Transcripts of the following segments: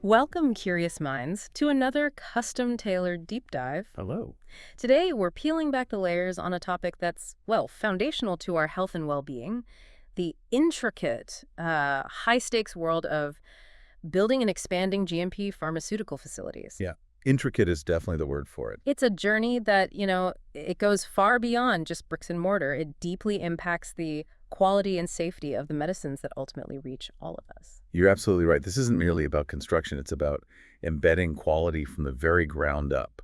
Welcome, curious minds, to another custom-tailored deep dive. Hello. Today, we're peeling back the layers on a topic that's, well, foundational to our health and well-being, the intricate, high-stakes world of building and expanding GMP pharmaceutical facilities. Yeah, intricate is definitely the word for it. It's a journey that, it goes far beyond just bricks and mortar. It deeply impacts the quality and safety of the medicines that ultimately reach all of us. You're absolutely right. This isn't merely about construction. It's about embedding quality from the very ground up,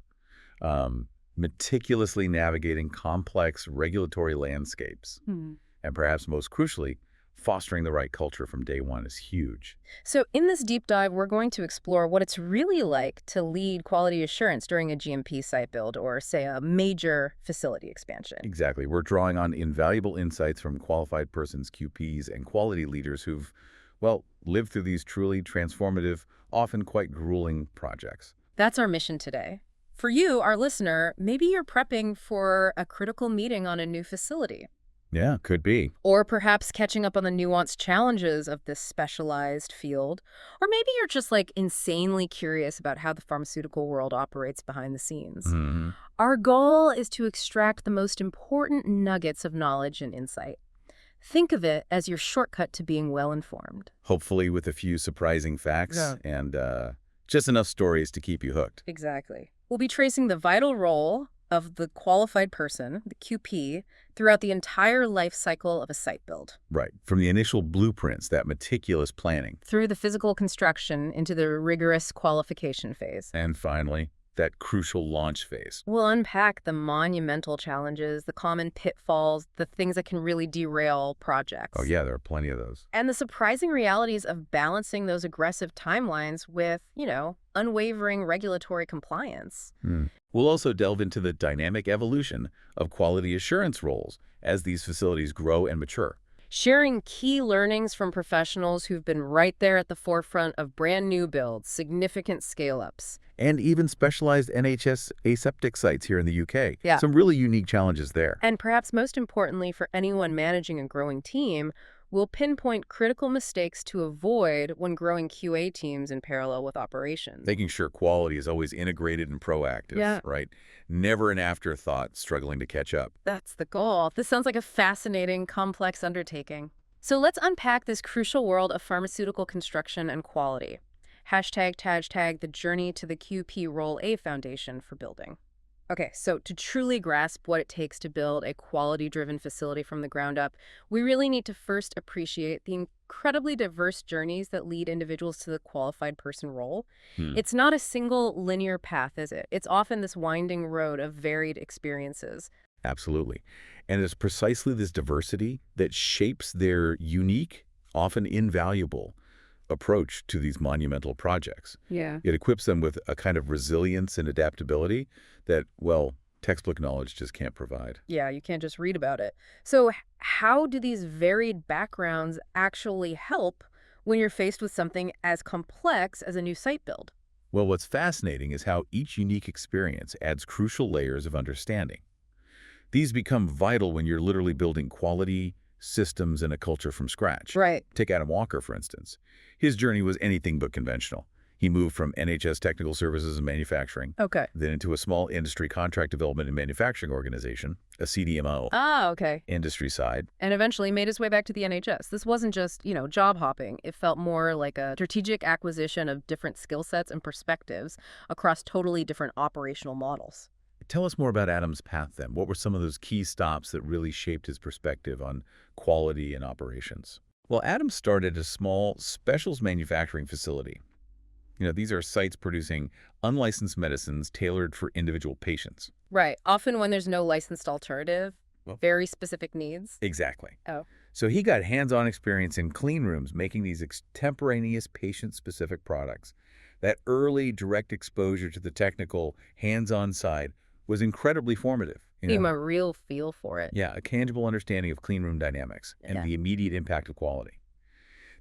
meticulously navigating complex regulatory landscapes, and perhaps most crucially, fostering the right culture from day one is huge. So in this deep dive, we're going to explore what it's really like to lead quality assurance during a GMP site build or, say, a major facility expansion. Exactly. We're drawing on invaluable insights from qualified persons, QPs, and quality leaders who've, well, lived through these truly transformative, often quite grueling projects. That's our mission today. For you, our listener, maybe you're prepping for a critical meeting on a new facility. Yeah, could be. Or perhaps catching up on the nuanced challenges of this specialized field. Or maybe you're just insanely curious about how the pharmaceutical world operates behind the scenes. Our goal is to extract the most important nuggets of knowledge and insight. Think of it as your shortcut to being well-informed. Hopefully with a few surprising facts and just enough stories to keep you hooked. Exactly. We'll be tracing the vital role of the qualified person, the QP, throughout the entire life cycle of a site build. Right. From the initial blueprints, that meticulous planning. Through the physical construction into the rigorous qualification phase. And finally, that crucial launch phase. We'll unpack the monumental challenges, the common pitfalls, the things that can really derail projects. Oh yeah, there are plenty of those. And the surprising realities of balancing those aggressive timelines with, unwavering regulatory compliance. We'll also delve into the dynamic evolution of quality assurance roles as these facilities grow and mature. Sharing key learnings from professionals who've been right there at the forefront of brand new builds, significant scale-ups. And even specialized NHS aseptic sites here in the UK. Yeah. Some really unique challenges there. And perhaps most importantly for anyone managing a growing team, we'll pinpoint critical mistakes to avoid when growing QA teams in parallel with operations. Making sure quality is always integrated and proactive, right? Never an afterthought struggling to catch up. That's the goal. This sounds like a fascinating, complex undertaking. So let's unpack this crucial world of pharmaceutical construction and quality. #, the journey to the QP Role A foundation for building. Okay, so to truly grasp what it takes to build a quality-driven facility from the ground up, we really need to first appreciate the incredibly diverse journeys that lead individuals to the qualified person role. It's not a single linear path, is it? It's often this winding road of varied experiences. Absolutely. And it's precisely this diversity that shapes their unique, often invaluable approach to these monumental projects. Yeah. It equips them with a kind of resilience and adaptability that, well, textbook knowledge just can't provide. Yeah, you can't just read about it. So how do these varied backgrounds actually help when you're faced with something as complex as a new site build? Well, what's fascinating is how each unique experience adds crucial layers of understanding. These become vital when you're literally building quality systems and a culture from scratch. Right. Take Adam Walker, for instance. His journey was anything but conventional. He moved from NHS Technical Services and Manufacturing, Okay. then into a small industry contract development and manufacturing organization, a CDMO, Okay. industry side. And eventually made his way back to the NHS. This wasn't just, job hopping. It felt more like a strategic acquisition of different skill sets and perspectives across totally different operational models. Tell us more about Adam's path then. What were some of those key stops that really shaped his perspective on quality and operations? Well, Adam started a small specials manufacturing facility. These are sites producing unlicensed medicines tailored for individual patients. Right. Often when there's no licensed alternative, very specific needs. Exactly. Oh. So he got hands-on experience in clean rooms making these extemporaneous patient-specific products. That early direct exposure to the technical hands-on side was incredibly formative. Gave him a real feel for it. Yeah, a tangible understanding of clean room dynamics and the immediate impact of quality.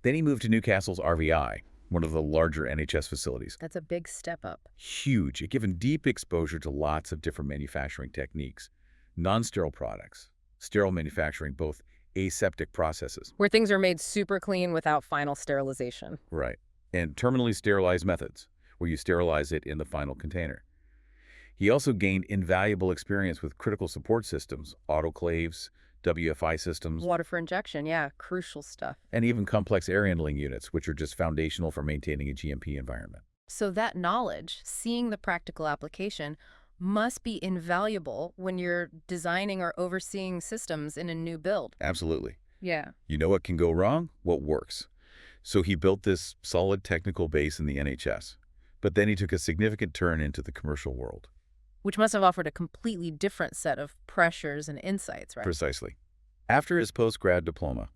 Then he moved to Newcastle's RVI, one of the larger NHS facilities. That's a big step up. Huge. It gave him deep exposure to lots of different manufacturing techniques, non-sterile products, sterile manufacturing, both aseptic processes. Where things are made super clean without final sterilization. Right. and terminally sterilized methods, where you sterilize it in the final container. He also gained invaluable experience with critical support systems, autoclaves, WFI systems, Water for injection, yeah, crucial stuff. and even complex air handling units, which are just foundational for maintaining a GMP environment. So that knowledge, seeing the practical application, must be invaluable when you're designing or overseeing systems in a new build. Absolutely. Yeah. You know what can go wrong? What works? So he built this solid technical base in the NHS, but then he took a significant turn into the commercial world. Which must have offered a completely different set of pressures and insights, right? Precisely. After his post-grad diploma,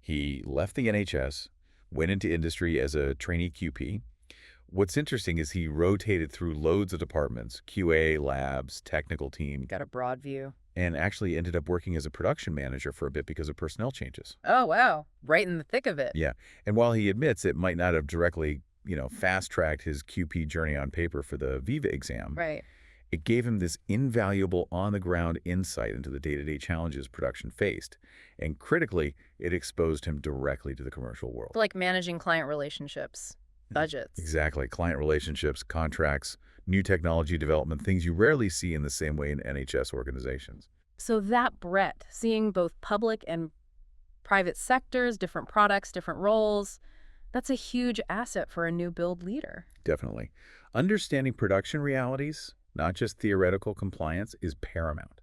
he left the NHS, went into industry as a trainee QP. What's interesting is he rotated through loads of departments, QA, labs, technical team, Got a broad view. and actually ended up working as a production manager for a bit because of personnel changes. Oh, wow. Right in the thick of it. Yeah, and while he admits it might not have directly, fast-tracked his QP journey on paper for the Viva exam, Right. it gave him this invaluable on-the-ground insight into the day-to-day challenges production faced. And critically, it exposed him directly to the commercial world. Like managing client relationships, budgets. Exactly. Client relationships, contracts, new technology development, things you rarely see in the same way in NHS organizations. So that breadth, seeing both public and private sectors, different products, different roles, that's a huge asset for a new build leader. Definitely. Understanding production realities, not just theoretical compliance, is paramount.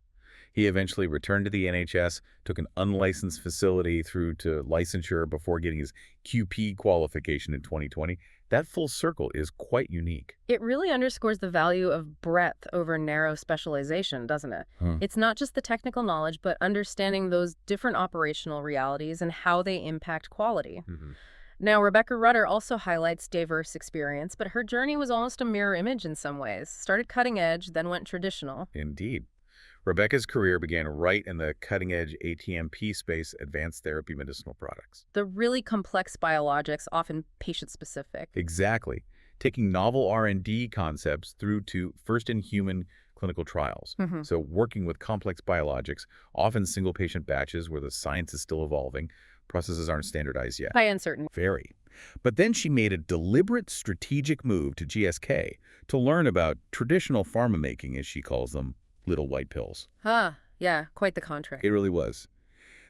He eventually returned to the NHS, took an unlicensed facility through to licensure before getting his QP qualification in 2020. That full circle is quite unique. It really underscores the value of breadth over narrow specialization, doesn't it? It's not just the technical knowledge, but understanding those different operational realities and how they impact quality. Now, Rebecca Rutter also highlights diverse experience, but her journey was almost a mirror image in some ways. Started cutting edge, then went traditional. Indeed. Rebecca's career began right in the cutting-edge ATMP space, advanced therapy medicinal products. The really complex biologics, often patient-specific. Exactly. Taking novel R&D concepts through to first-in-human clinical trials. So working with complex biologics, often single-patient batches where the science is still evolving, processes aren't standardized yet. By uncertain. Very. But then she made a deliberate strategic move to GSK to learn about traditional pharma making, as she calls them, little white pills. Yeah, quite the contrary. It really was.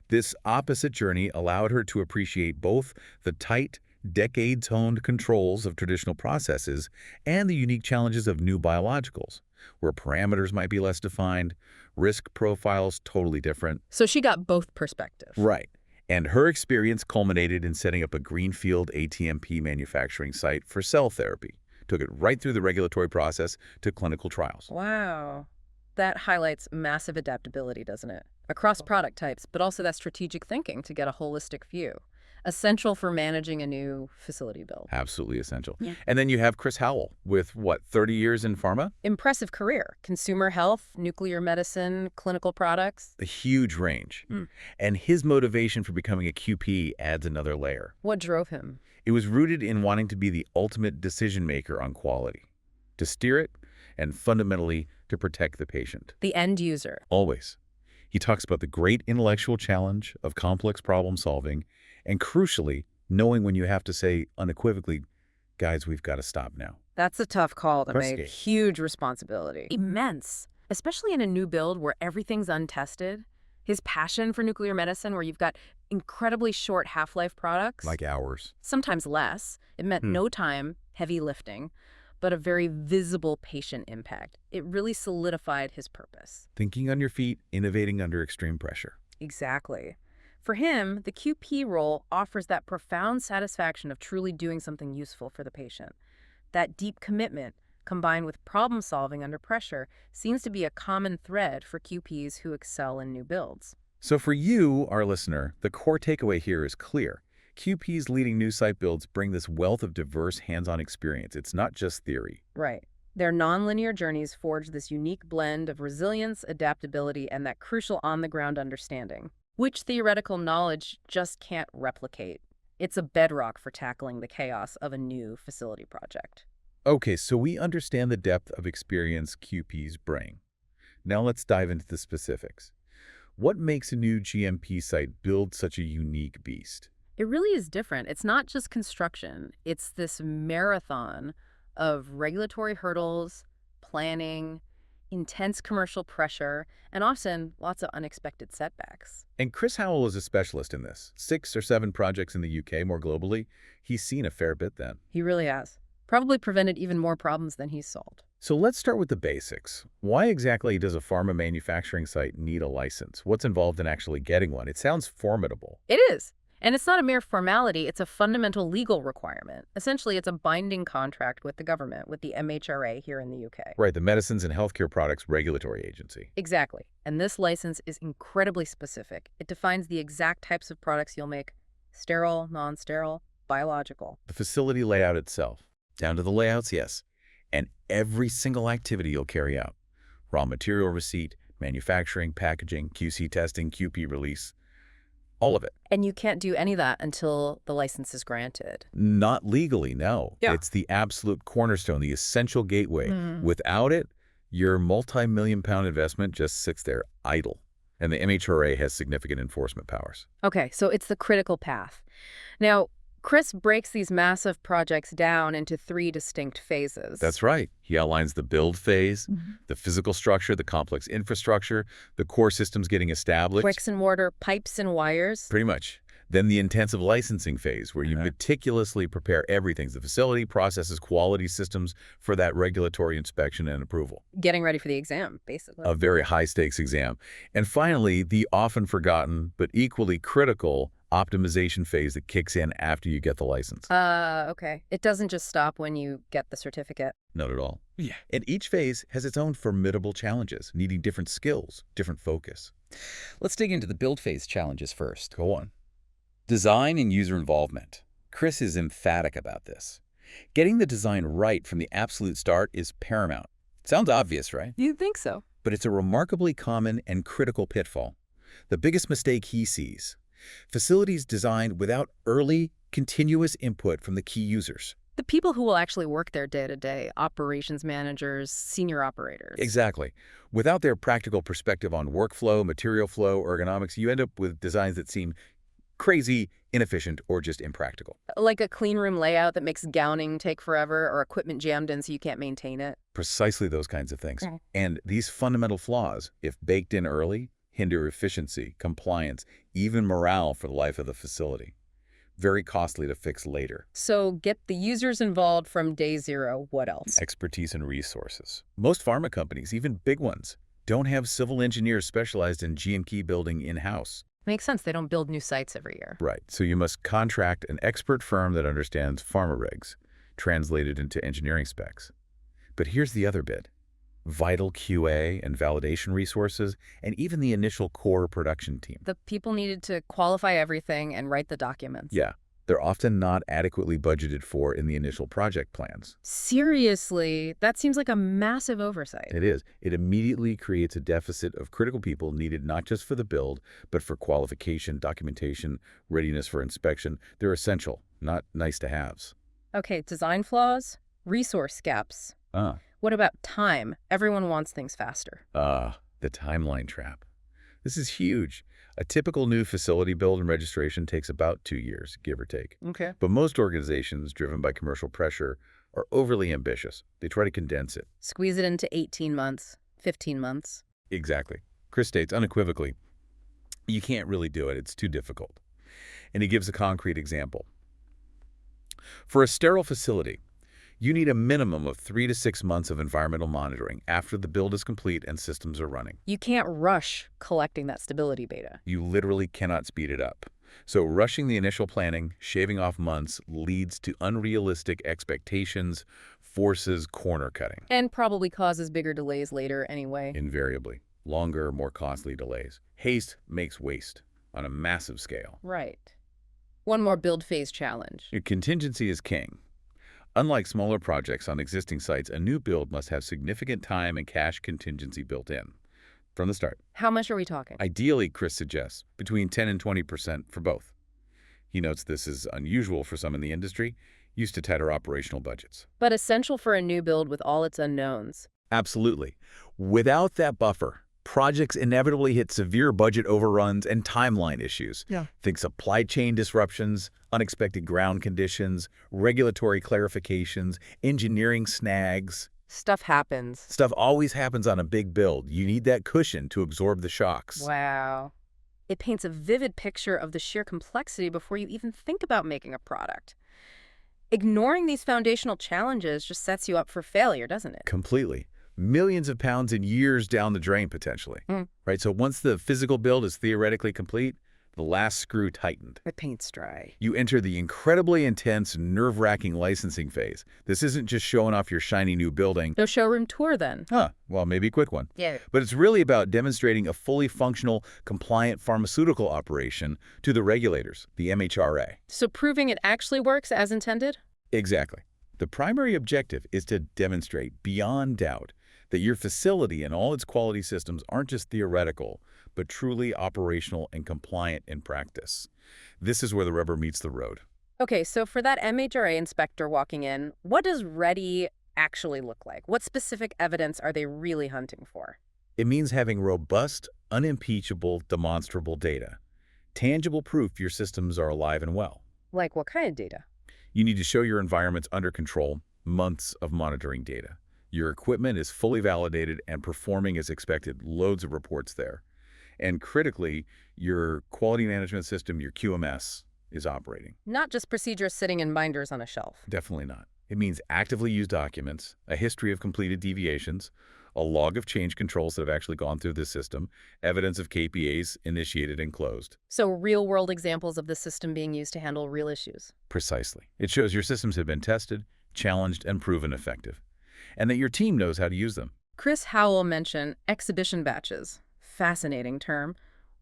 This opposite journey allowed her to appreciate both the tight, decades-honed controls of traditional processes and the unique challenges of new biologicals, where parameters might be less defined, risk profiles totally different. So she got both perspectives. Right. And her experience culminated in setting up a greenfield ATMP manufacturing site for cell therapy. Took it right through the regulatory process to clinical trials. Wow. That highlights massive adaptability, doesn't it? Across product types, but also that strategic thinking to get a holistic view. Essential for managing a new facility build. Absolutely essential. Yeah. And then you have Chris Howell with, 30 years in pharma? Impressive career. Consumer health, nuclear medicine, clinical products. A huge range. And his motivation for becoming a QP adds another layer. What drove him? It was rooted in wanting to be the ultimate decision maker on quality, to steer it, and fundamentally to protect the patient. The end user. Always. He talks about the great intellectual challenge of complex problem solving, and crucially, knowing when you have to say unequivocally, guys, we've got to stop now. That's a tough call to Risky. make. Huge responsibility. Immense. Especially in a new build where everything's untested. His passion for nuclear medicine, where you've got incredibly short half-life products. Like hours. Sometimes less. It meant no time, heavy lifting, but a very visible patient impact. It really solidified his purpose. Thinking on your feet, innovating under extreme pressure. Exactly. For him, the QP role offers that profound satisfaction of truly doing something useful for the patient. That deep commitment, combined with problem solving under pressure, seems to be a common thread for QPs who excel in new builds. So for you, our listener, the core takeaway here is clear. QPs leading new site builds bring this wealth of diverse hands-on experience. It's not just theory. Right. Their nonlinear journeys forge this unique blend of resilience, adaptability, and that crucial on-the-ground understanding, which theoretical knowledge just can't replicate. It's a bedrock for tackling the chaos of a new facility project. Okay, so we understand the depth of experience QPs bring. Now let's dive into the specifics. What makes a new GMP site build such a unique beast? It really is different. It's not just construction. It's this marathon of regulatory hurdles, planning, intense commercial pressure, and often lots of unexpected setbacks. And Chris Howell is a specialist in this. 6 or 7 projects in the UK, more globally. He's seen a fair bit then. He really has. Probably prevented even more problems than he's solved. So let's start with the basics. Why exactly does a pharma manufacturing site need a license? What's involved in actually getting one? It sounds formidable. It is. And it's not a mere formality, it's a fundamental legal requirement. Essentially, it's a binding contract with the government, with the MHRA here in the UK. Right, the Medicines and Healthcare Products Regulatory Agency. Exactly. And this license is incredibly specific. It defines the exact types of products you'll make: sterile, non-sterile, biological. The facility layout itself. Down to the layouts, yes. And every single activity you'll carry out. Raw material receipt, manufacturing, packaging, QC testing, QP release. All of it. And you can't do any of that until the license is granted. Not legally, no. Yeah. It's the absolute cornerstone, the essential gateway. Mm. Without it, your multi-million-pound investment just sits there idle. And the MHRA has significant enforcement powers. Okay, so it's the critical path. Now, Chris breaks these massive projects down into 3 distinct phases. That's right. He outlines the build phase, the physical structure, the complex infrastructure, the core systems getting established. Bricks and mortar, pipes and wires. Pretty much. Then the intensive licensing phase, where you meticulously prepare everything, the facility, processes, quality systems for that regulatory inspection and approval. Getting ready for the exam, basically. A very high-stakes exam. And finally, the often forgotten but equally critical optimization phase that kicks in after you get the license. Okay. It doesn't just stop when you get the certificate. Not at all. Yeah. And each phase has its own formidable challenges, needing different skills, different focus. Let's dig into the build phase challenges first. Go on. Design and user involvement. Chris is emphatic about this. Getting the design right from the absolute start is paramount. Sounds obvious, right? You'd think so. But it's a remarkably common and critical pitfall. The biggest mistake he sees: facilities designed without early, continuous input from the key users. The people who will actually work there day to day, operations managers, senior operators. Exactly. Without their practical perspective on workflow, material flow, ergonomics, you end up with designs that seem crazy, inefficient, or just impractical. Like a clean room layout that makes gowning take forever, or equipment jammed in so you can't maintain it. Precisely those kinds of things. Okay. And these fundamental flaws, if baked in early, hinder efficiency, compliance, even morale for the life of the facility. Very costly to fix later. So get the users involved from day 0. What else? Expertise and resources. Most pharma companies, even big ones, don't have civil engineers specialized in GMP building in-house. Makes sense. They don't build new sites every year. Right. So you must contract an expert firm that understands pharma regs, translated into engineering specs. But here's the other bit. Vital QA and validation resources, and even the initial core production team. The people needed to qualify everything and write the documents. Yeah, they're often not adequately budgeted for in the initial project plans. Seriously, that seems like a massive oversight. It is. It immediately creates a deficit of critical people needed not just for the build, but for qualification, documentation, readiness for inspection. They're essential, not nice-to-haves. Okay, design flaws, resource gaps. What about time? Everyone wants things faster. The timeline trap. This is huge. A typical new facility build and registration takes about 2 years, give or take. Okay. But most organizations, driven by commercial pressure, are overly ambitious. They try to condense it. Squeeze it into 18 months, 15 months. Exactly. Chris states unequivocally, you can't really do it. It's too difficult. And he gives a concrete example. For a sterile facility, you need a minimum of 3 to 6 months of environmental monitoring after the build is complete and systems are running. You can't rush collecting that stability data. You literally cannot speed it up. So rushing the initial planning, shaving off months, leads to unrealistic expectations, forces corner cutting. And probably causes bigger delays later anyway. Invariably. Longer, more costly delays. Haste makes waste on a massive scale. Right. One more build phase challenge. Your contingency is king. Unlike smaller projects on existing sites, a new build must have significant time and cash contingency built in from the start. How much are we talking? Ideally, Chris suggests, between 10 and 20% for both. He notes this is unusual for some in the industry, used to tighter operational budgets. But essential for a new build with all its unknowns. Absolutely. Without that buffer, projects inevitably hit severe budget overruns and timeline issues. Yeah. Think supply chain disruptions, unexpected ground conditions, regulatory clarifications, engineering snags. Stuff happens. Stuff always happens on a big build. You need that cushion to absorb the shocks. Wow. It paints a vivid picture of the sheer complexity before you even think about making a product. Ignoring these foundational challenges just sets you up for failure, doesn't it? Completely. Millions of pounds and years down the drain, potentially. Right? So once the physical build is theoretically complete, the last screw tightened. The paint's dry. You enter the incredibly intense, nerve-wracking licensing phase. This isn't just showing off your shiny new building. No showroom tour, then? Well, maybe a quick one. Yeah. But it's really about demonstrating a fully functional, compliant pharmaceutical operation to the regulators, the MHRA. So proving it actually works as intended? Exactly. The primary objective is to demonstrate beyond doubt that your facility and all its quality systems aren't just theoretical, but truly operational and compliant in practice. This is where the rubber meets the road. Okay, so for that MHRA inspector walking in, what does ready actually look like? What specific evidence are they really hunting for? It means having robust, unimpeachable, demonstrable data. Tangible proof your systems are alive and well. Like what kind of data? You need to show your environment's under control, months of monitoring data. Your equipment is fully validated and performing as expected, loads of reports there. And critically, your quality management system, your QMS, is operating. Not just procedures sitting in binders on a shelf. Definitely not. It means actively used documents, a history of completed deviations, a log of change controls that have actually gone through the system, evidence of KPAs initiated and closed. So real-world examples of the system being used to handle real issues. Precisely. It shows your systems have been tested, challenged, and proven effective, and that your team knows how to use them. Chris Howell mentioned exhibition batches. Fascinating term.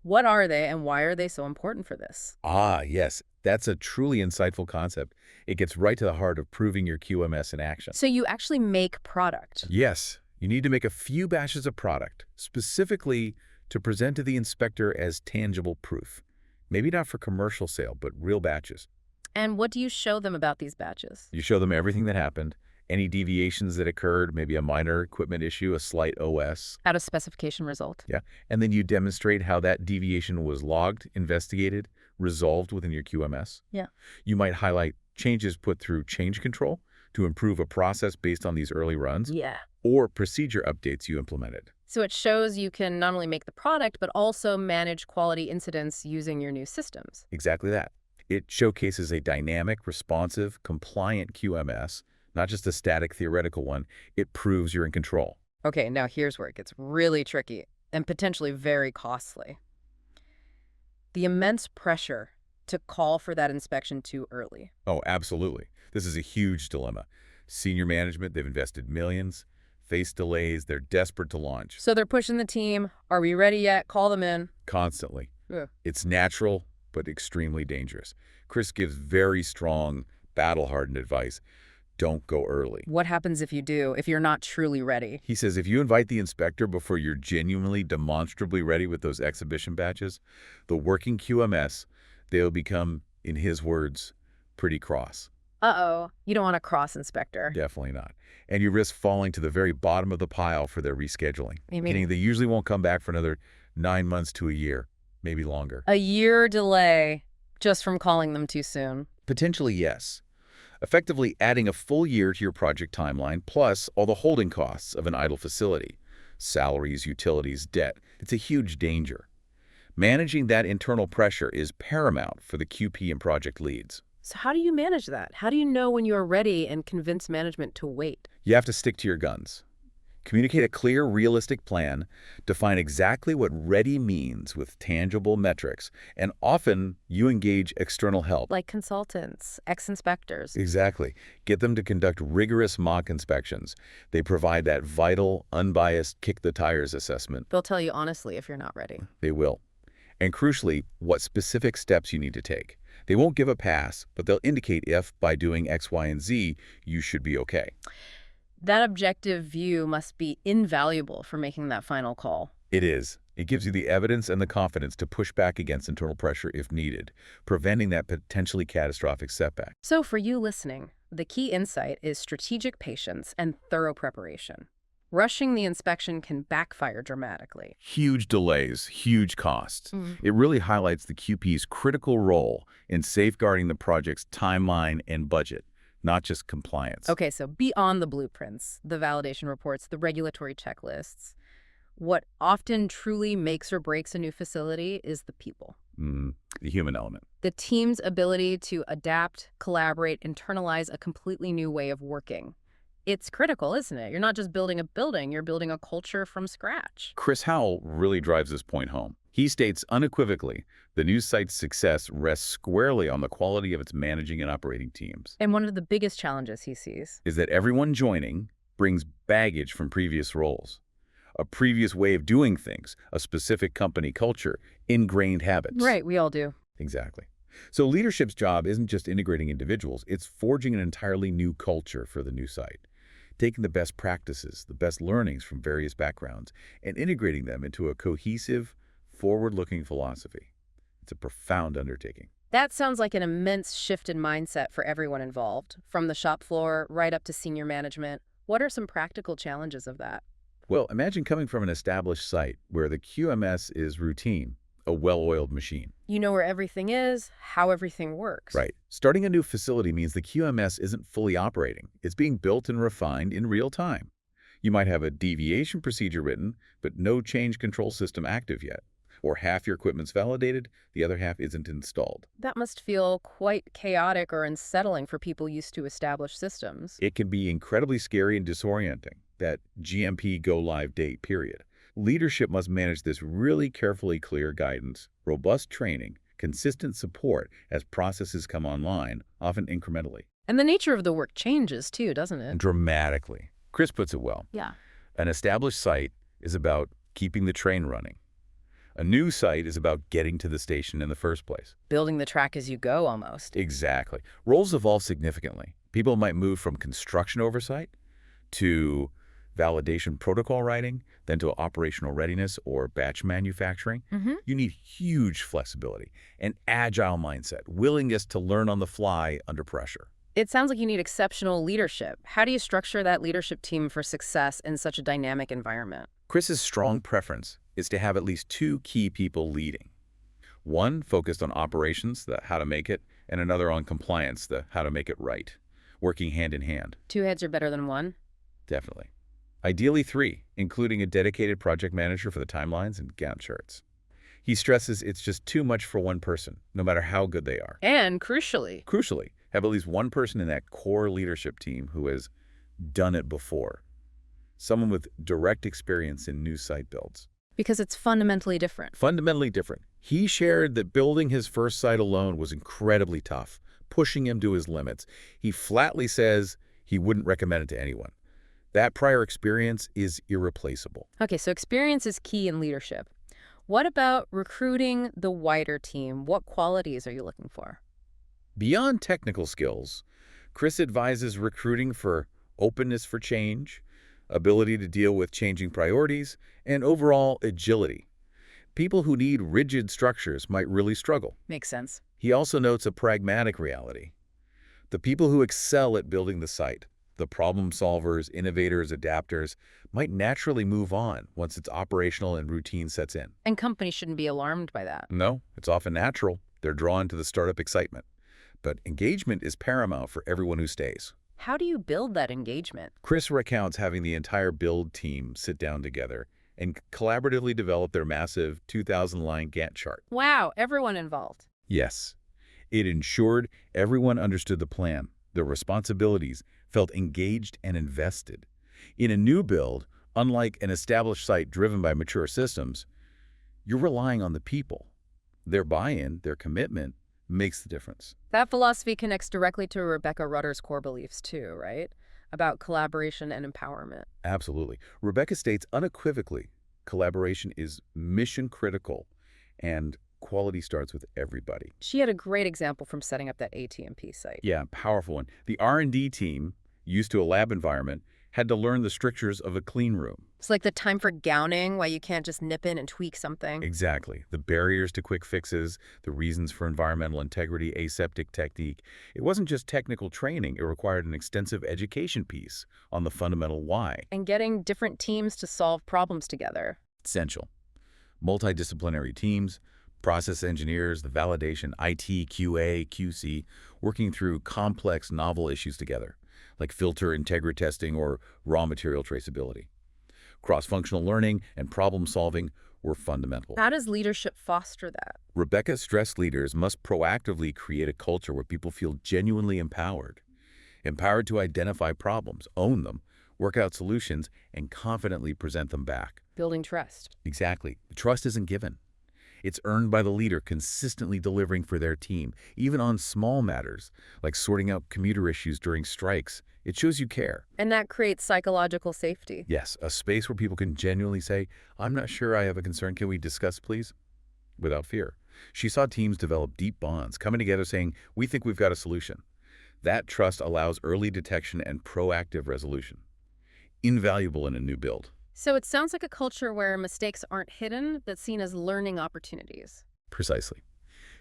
What are they and why are they so important for this? Yes. That's a truly insightful concept. It gets right to the heart of proving your QMS in action. So you actually make product. Yes. You need to make a few batches of product, specifically to present to the inspector as tangible proof. Maybe not for commercial sale, but real batches. And what do you show them about these batches? You show them everything that happened, any deviations that occurred, maybe a minor equipment issue, a slight OS. Out of specification result. Yeah. And then you demonstrate how that deviation was logged, investigated, resolved within your QMS. Yeah. You might highlight changes put through change control to improve a process based on these early runs. Yeah. Or procedure updates you implemented. So it shows you can not only make the product, but also manage quality incidents using your new systems. Exactly that. It showcases a dynamic, responsive, compliant QMS, not just a static theoretical one. It proves you're in control. Okay, now here's where it gets really tricky and potentially very costly. The immense pressure to call for that inspection too early. Oh, absolutely. This is a huge dilemma. Senior management, they've invested millions, face delays, they're desperate to launch. So they're pushing the team. Are we ready yet? Call them in. Constantly. Yeah. It's natural, but extremely dangerous. Chris gives very strong, battle-hardened advice. Don't go early. What happens if you do, if you're not truly ready? He says if you invite the inspector before you're genuinely, demonstrably ready with those exhibition batches, the working QMS, they'll become, in his words, pretty cross. Uh-oh. You don't want a cross inspector. Definitely not. And you risk falling to the very bottom of the pile for their rescheduling. Meaning they usually won't come back for another 9 months to a year, maybe longer. A year delay just from calling them too soon. Potentially, yes. Effectively adding a full year to your project timeline, plus all the holding costs of an idle facility. Salaries, utilities, debt. It's a huge danger. Managing that internal pressure is paramount for the QP and project leads. So how do you manage that? How do you know when you're ready and convince management to wait? You have to stick to your guns. Communicate a clear, realistic plan, define exactly what ready means with tangible metrics, and often you engage external help. Like consultants, ex-inspectors. Exactly. Get them to conduct rigorous mock inspections. They provide that vital, unbiased kick-the-tires assessment. They'll tell you honestly if you're not ready. They will. And crucially, what specific steps you need to take. They won't give a pass, but they'll indicate if, by doing X, Y, and Z, you should be okay. That objective view must be invaluable for making that final call. It is. It gives you the evidence and the confidence to push back against internal pressure if needed, preventing that potentially catastrophic setback. So for you listening, the key insight is strategic patience and thorough preparation. Rushing the inspection can backfire dramatically. Huge delays, huge costs. Mm. It really highlights the QP's critical role in safeguarding the project's timeline and budget, not just compliance. Okay, so beyond the blueprints, the validation reports, the regulatory checklists, what often truly makes or breaks a new facility is the people. The human element. The team's ability to adapt, collaborate, internalize a completely new way of working. It's critical, isn't it? You're not just building a building, you're building a culture from scratch. Chris Howell really drives this point home. He states unequivocally the new site's success rests squarely on the quality of its managing and operating teams. And one of the biggest challenges he sees Is that everyone joining brings baggage from previous roles, a previous way of doing things, a specific company culture, ingrained habits. Right, we all do. Exactly. So leadership's job isn't just integrating individuals, it's forging an entirely new culture for the new site, taking the best practices, the best learnings from various backgrounds, and integrating them into a cohesive, forward-looking philosophy. It's a profound undertaking. That sounds like an immense shift in mindset for everyone involved, from the shop floor right up to senior management. What are some practical challenges of that? Well, imagine coming from an established site where the QMS is routine, a well-oiled machine. You know where everything is, how everything works. Right. Starting a new facility means the QMS isn't fully operating. It's being built and refined in real time. You might have a deviation procedure written, but no change control system active yet. Or half your equipment's validated, the other half isn't installed. That must feel quite chaotic or unsettling for people used to established systems. It can be incredibly scary and disorienting, that GMP go-live date period. Leadership must manage this really carefully clear guidance, robust training, consistent support as processes come online, often incrementally. And the nature of the work changes too, doesn't it? Dramatically. Chris puts it well. Yeah. An established site is about keeping the train running. A new site is about getting to the station in the first place. Building the track as you go, almost. Exactly. Roles evolve significantly. People might move from construction oversight to validation protocol writing, then to operational readiness or batch manufacturing. You need huge flexibility, an agile mindset, willingness to learn on the fly under pressure. It sounds like you need exceptional leadership. How do you structure that leadership team for success in such a dynamic environment? Chris's strong preference is to have at least two key people leading. One focused on operations, the how to make it, and another on compliance, the how to make it right, working hand in hand. Two heads are better than one? Definitely. Ideally three, including a dedicated project manager for the timelines and Gantt charts. He stresses it's just too much for one person, no matter how good they are. And crucially, Have at least one person in that core leadership team who has done it before. Someone with direct experience in new site builds. because it's fundamentally different. Fundamentally different. He shared that building his first site alone was incredibly tough, pushing him to his limits. He flatly says he wouldn't recommend it to anyone. That prior experience is irreplaceable. Okay, so experience is key in leadership. What about recruiting the wider team? What qualities are you looking for? Beyond technical skills, Chris advises recruiting for openness for change, ability to deal with changing priorities, and overall agility. People who need rigid structures might really struggle. Makes sense. He also notes a pragmatic reality. The people who excel at building the site, the problem solvers, innovators, adapters, might naturally move on once its operational and routine sets in. And companies shouldn't be alarmed by that. No, it's often natural. They're drawn to the startup excitement. But engagement is paramount for everyone who stays. How do you build that engagement? Chris recounts having the entire build team sit down together and collaboratively develop their massive 2,000-line Gantt chart. Wow, everyone involved. Yes, it ensured everyone understood the plan, their responsibilities, felt engaged and invested. In a new build, unlike an established site driven by mature systems, you're relying on the people. Their buy-in, their commitment, makes the difference. That philosophy connects directly to Rebecca Rudder's core beliefs too, right? About collaboration and empowerment. Absolutely. Rebecca states unequivocally, collaboration is mission critical and quality starts with everybody. She had a great example from setting up that ATMP site. Yeah, powerful one. The R&D team, used to a lab environment, had to learn the strictures of a clean room. It's like the time for gowning, why you can't just nip in and tweak something. Exactly. The barriers to quick fixes, the reasons for environmental integrity, aseptic technique. It wasn't just technical training. It required an extensive education piece on the fundamental why. And getting different teams to solve problems together. Essential. Multidisciplinary teams, process engineers, the validation, IT, QA, QC, working through complex, novel issues together, like filter integrity testing or raw material traceability. Cross-functional learning and problem-solving were fundamental. How does leadership foster that? Rebecca stressed leaders must proactively create a culture where people feel genuinely empowered. Empowered to identify problems, own them, work out solutions, and confidently present them back. Building trust. Exactly. Trust isn't given. It's earned by the leader consistently delivering for their team, even on small matters, like sorting out commuter issues during strikes. It shows you care. And that creates psychological safety. Yes, a space where people can genuinely say, I'm not sure I have a concern. Can we discuss, please? Without fear. She saw teams develop deep bonds, coming together saying, we think we've got a solution. That trust allows early detection and proactive resolution. Invaluable in a new build. So it sounds like a culture where mistakes aren't hidden, but seen as learning opportunities. Precisely.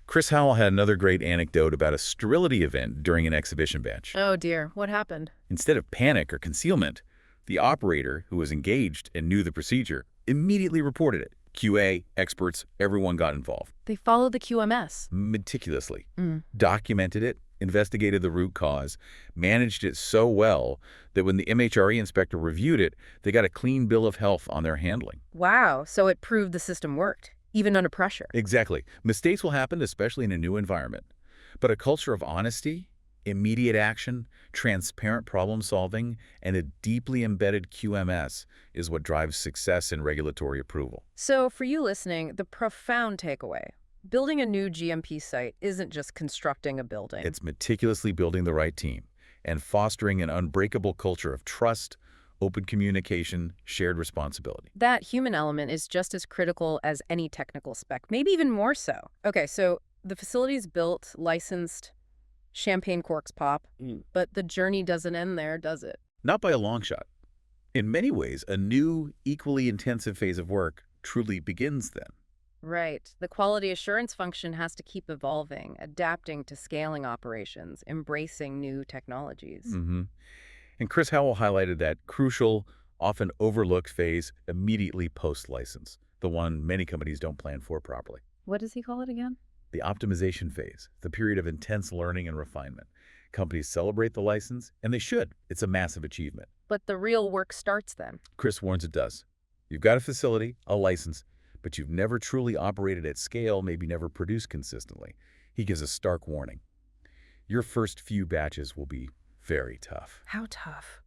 Chris Howell had another great anecdote about a sterility event during an exhibition batch. Oh dear, what happened? Instead of panic or concealment, the operator, who was engaged and knew the procedure, immediately reported it. QA, experts, everyone got involved. They followed the QMS. Meticulously. Documented it, investigated the root cause, managed it so well that when the MHRA inspector reviewed it, they got a clean bill of health on their handling. Wow, so it proved the system worked, even under pressure. Exactly. Mistakes will happen, especially in a new environment. But a culture of honesty, immediate action, transparent problem solving, and a deeply embedded QMS is what drives success in regulatory approval. So for you listening, the profound takeaway: building a new GMP site isn't just constructing a building. It's meticulously building the right team and fostering an unbreakable culture of trust, open communication, shared responsibility. That human element is just as critical as any technical spec, maybe even more so. Okay, so the facility's built, licensed, champagne corks pop, but the journey doesn't end there, does it? Not by a long shot. In many ways, a new, equally intensive phase of work truly begins then. Right. The quality assurance function has to keep evolving, adapting to scaling operations, embracing new technologies. And Chris Howell highlighted that crucial, often overlooked phase immediately post-license, the one many companies don't plan for properly. What does he call it again? The optimization phase, the period of intense learning and refinement. Companies celebrate the license, and they should. It's a massive achievement. But the real work starts then. Chris warns it does. You've got a facility, a license, but you've never truly operated at scale, maybe never produced consistently. He gives a stark warning. Your first few batches will be very tough. How tough?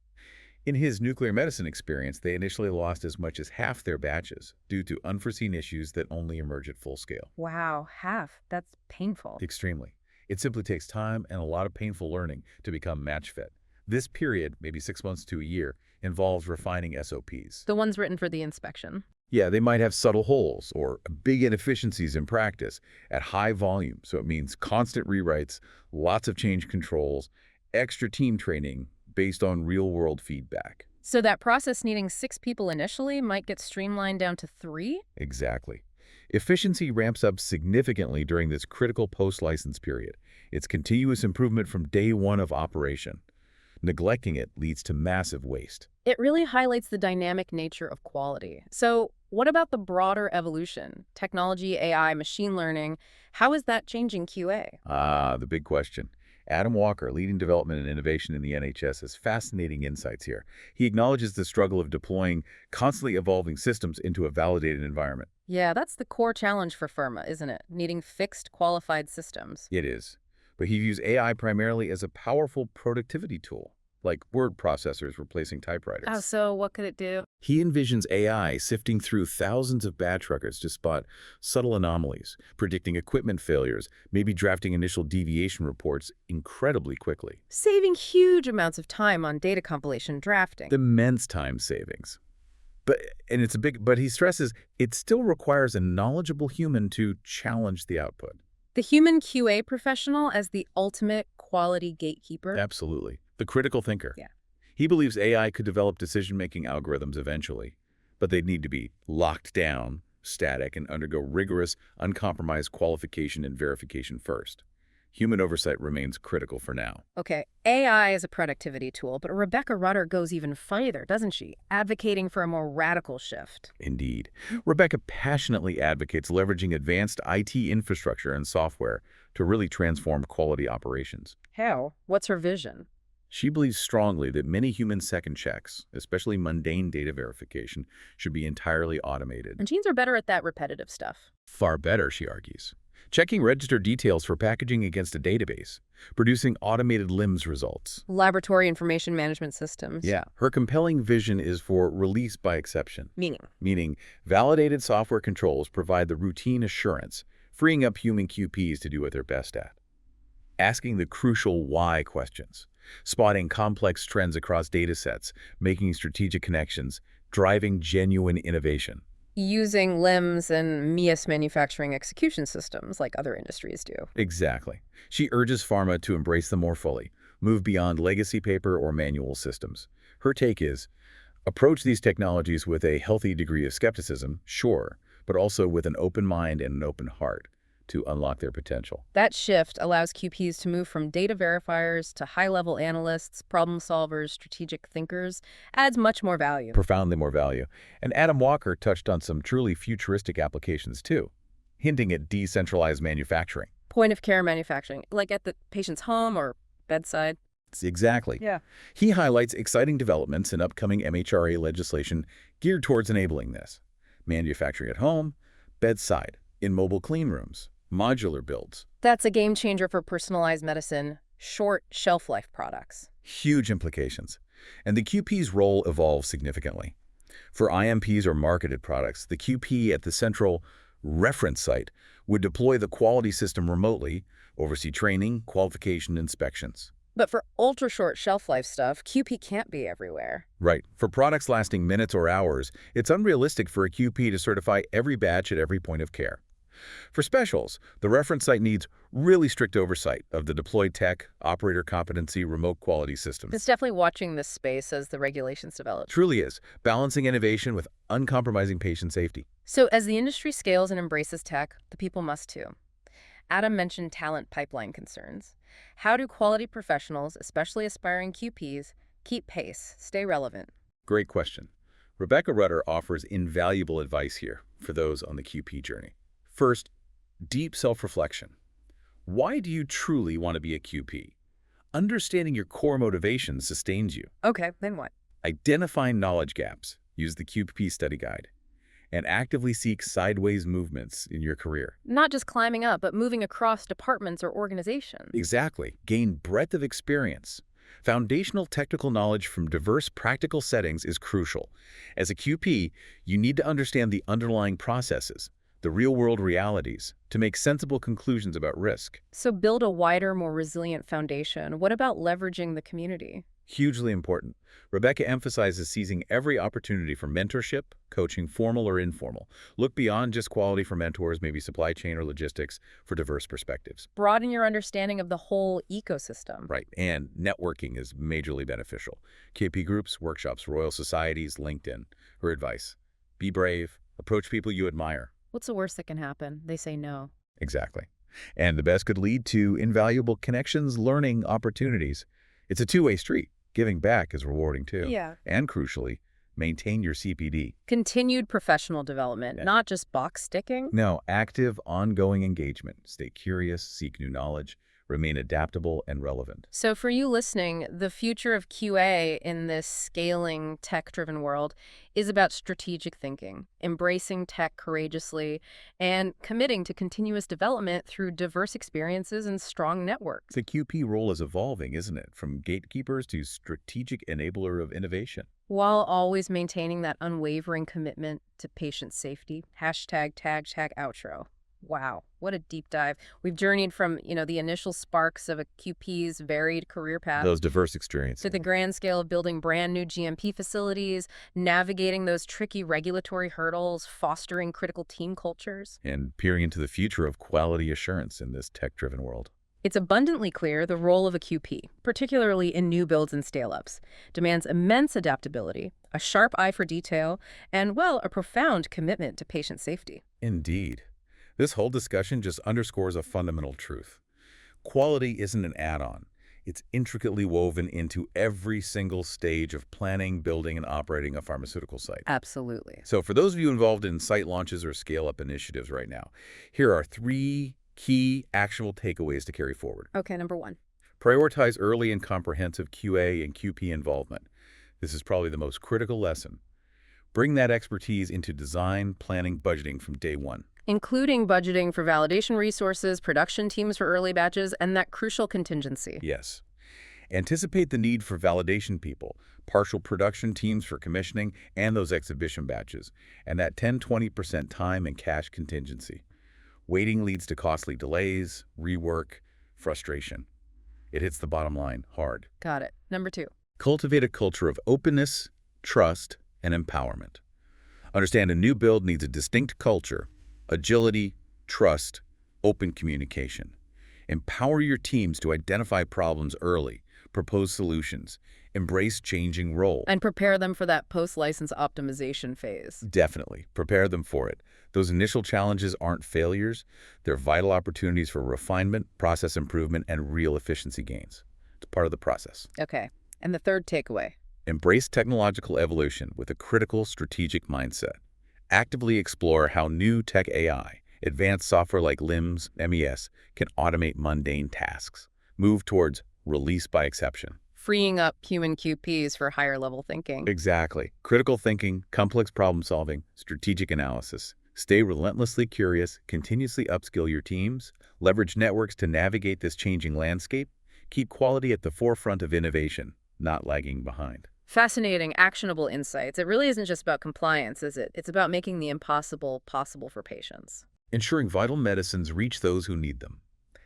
In his nuclear medicine experience, they initially lost as much as half their batches due to unforeseen issues that only emerge at full scale. Wow, half. That's painful. Extremely. It simply takes time and a lot of painful learning to become match fit. This period, maybe 6 months to a year, involves refining SOPs. The ones written for the inspection. Yeah, they might have subtle holes or big inefficiencies in practice at high volume, so it means constant rewrites, lots of change controls, extra team training based on real-world feedback. So that process needing 6 people initially might get streamlined down to 3? Exactly. Efficiency ramps up significantly during this critical post-license period. It's continuous improvement from day one of operation. Neglecting it leads to massive waste. It really highlights the dynamic nature of quality. So what about the broader evolution? Technology, AI, machine learning, how is that changing QA? The big question. Adam Walker, leading development and innovation in the NHS, has fascinating insights here. He acknowledges the struggle of deploying constantly evolving systems into a validated environment. Yeah, that's the core challenge for pharma, isn't it? Needing fixed, qualified systems. It is. But he views AI primarily as a powerful productivity tool, like word processors replacing typewriters. Oh, so what could it do? He envisions AI sifting through thousands of batch records to spot subtle anomalies, predicting equipment failures, maybe drafting initial deviation reports incredibly quickly. Saving huge amounts of time on data compilation drafting. Immense time savings. But he stresses it still requires a knowledgeable human to challenge the output. The human QA professional as the ultimate quality gatekeeper? Absolutely. The critical thinker. Yeah. He believes AI could develop decision-making algorithms eventually, but they'd need to be locked down, static, and undergo rigorous, uncompromised qualification and verification first. Human oversight remains critical for now. Okay, AI is a productivity tool, but Rebecca Rutter goes even further, doesn't she? Advocating for a more radical shift. Indeed. Rebecca passionately advocates leveraging advanced IT infrastructure and software to really transform quality operations. How? What's her vision? She believes strongly that many human second checks, especially mundane data verification, should be entirely automated. Machines are better at that repetitive stuff. Far better, she argues. Checking register details for packaging against a database, producing automated LIMS results. Laboratory information management systems. Yeah. Her compelling vision is for release by exception. Meaning, Validated software controls provide the routine assurance, freeing up human QPs to do what they're best at. Asking the crucial why questions, spotting complex trends across data sets, making strategic connections, driving genuine innovation. using LIMS and MIAS manufacturing execution systems like other industries do. Exactly. She urges pharma to embrace them more fully, move beyond legacy paper or manual systems. Her take is, approach these technologies with a healthy degree of skepticism, sure, but also with an open mind and an open heart to unlock their potential. That shift allows QPs to move from data verifiers to high-level analysts, problem solvers, strategic thinkers, adds much more value. Profoundly more value. And Adam Walker touched on some truly futuristic applications too, hinting at decentralized manufacturing. Point-of-care manufacturing, like at the patient's home or bedside. Exactly. Yeah. He highlights exciting developments in upcoming MHRA legislation geared towards enabling this. Manufacturing at home, bedside, in mobile clean rooms, modular builds. That's a game changer for personalized medicine, short shelf life products. Huge implications. And the QP's role evolves significantly. For IMPs or marketed products, the QP at the central reference site would deploy the quality system remotely, oversee training, qualification, inspections. But for ultra-short shelf life stuff, QP can't be everywhere. Right. For products lasting minutes or hours, it's unrealistic for a QP to certify every batch at every point of care. For specials, the reference site needs really strict oversight of the deployed tech, operator competency, remote quality systems. It's definitely watching this space as the regulations develop. Truly is, balancing innovation with uncompromising patient safety. So as the industry scales and embraces tech, the people must too. Adam mentioned talent pipeline concerns. How do quality professionals, especially aspiring QPs, keep pace, stay relevant? Great question. Rebecca Rutter offers invaluable advice here for those on the QP journey. First, deep self-reflection. Why do you truly want to be a QP? Understanding your core motivations sustains you. Okay, then what? Identifying knowledge gaps. Use the QP study guide. And actively seek sideways movements in your career. Not just climbing up, but moving across departments or organizations. Exactly. Gain breadth of experience. Foundational technical knowledge from diverse practical settings is crucial. As a QP, you need to understand the underlying processes, the real-world realities, to make sensible conclusions about risk. So build a wider, more resilient foundation. What about leveraging the community? Hugely important. Rebecca emphasizes seizing every opportunity for mentorship, coaching, formal or informal. Look beyond just quality for mentors, maybe supply chain or logistics, for diverse perspectives. Broaden your understanding of the whole ecosystem. Right, and networking is majorly beneficial. KP groups, workshops, Royal Societies, LinkedIn. Her advice: be brave, approach people you admire. What's the worst that can happen? They say no. Exactly. And the best could lead to invaluable connections, learning, opportunities. It's a two-way street. Giving back is rewarding too. Yeah. And crucially, maintain your CPD. Continued professional development, not just box sticking. No, active, ongoing engagement. Stay curious, seek new knowledge, remain adaptable and relevant. So for you listening, the future of QA in this scaling, tech-driven world is about strategic thinking, embracing tech courageously, and committing to continuous development through diverse experiences and strong networks. The QP role is evolving, isn't it? From gatekeepers to strategic enabler of innovation. While always maintaining that unwavering commitment to patient safety. Hashtag tag outro. Wow, what a deep dive. We've journeyed from, the initial sparks of a QP's varied career path Those diverse experiences. to the grand scale of building brand new GMP facilities, navigating those tricky regulatory hurdles, fostering critical team cultures. And peering into the future of quality assurance in this tech-driven world. It's abundantly clear the role of a QP, particularly in new builds and scale-ups, demands immense adaptability, a sharp eye for detail, and, well, a profound commitment to patient safety. Indeed. This whole discussion just underscores a fundamental truth. Quality isn't an add-on. It's intricately woven into every single stage of planning, building, and operating a pharmaceutical site. Absolutely. So for those of you involved in site launches or scale-up initiatives right now, here are 3 key actionable takeaways to carry forward. Okay, number 1. Prioritize early and comprehensive QA and QP involvement. This is probably the most critical lesson. Bring that expertise into design, planning, budgeting from day one. Including budgeting for validation resources, production teams for early batches, and that crucial contingency. Yes. Anticipate the need for validation people, partial production teams for commissioning, and those exhibition batches, and that 10–20% time and cash contingency. Waiting leads to costly delays, rework, frustration. It hits the bottom line hard. Got it. Number 2. Cultivate a culture of openness, trust, and empowerment. Understand a new build needs a distinct culture, agility, trust, open communication. Empower your teams to identify problems early, propose solutions, embrace changing roles. And prepare them for that post-license optimization phase. Definitely. Prepare them for it. Those initial challenges aren't failures. They're vital opportunities for refinement, process improvement, and real efficiency gains. It's part of the process. Okay. And the third takeaway. Embrace technological evolution with a critical strategic mindset. Actively explore how new tech AI, advanced software like LIMS, MES, can automate mundane tasks. Move towards release by exception. Freeing up human QPs for higher-level thinking. Exactly. Critical thinking, complex problem solving, strategic analysis. Stay relentlessly curious, continuously upskill your teams, leverage networks to navigate this changing landscape, keep quality at the forefront of innovation, not lagging behind. Fascinating, actionable insights. It really isn't just about compliance, is it? It's about making the impossible possible for patients. Ensuring vital medicines reach those who need them,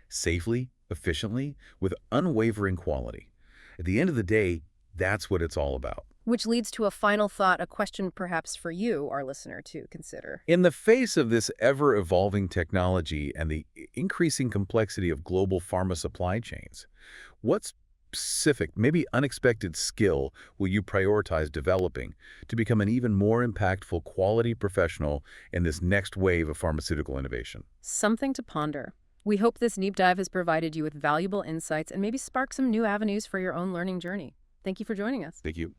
safely, efficiently, with unwavering quality. At the end of the day, that's what it's all about. Which leads to a final thought, a question perhaps for you, our listener, to consider. In the face of this ever-evolving technology and the increasing complexity of global pharma supply chains, what specific, maybe unexpected skill will you prioritize developing to become an even more impactful quality professional in this next wave of pharmaceutical innovation? Something to ponder. We hope this deep dive has provided you with valuable insights and maybe sparked some new avenues for your own learning journey. Thank you for joining us. Thank you.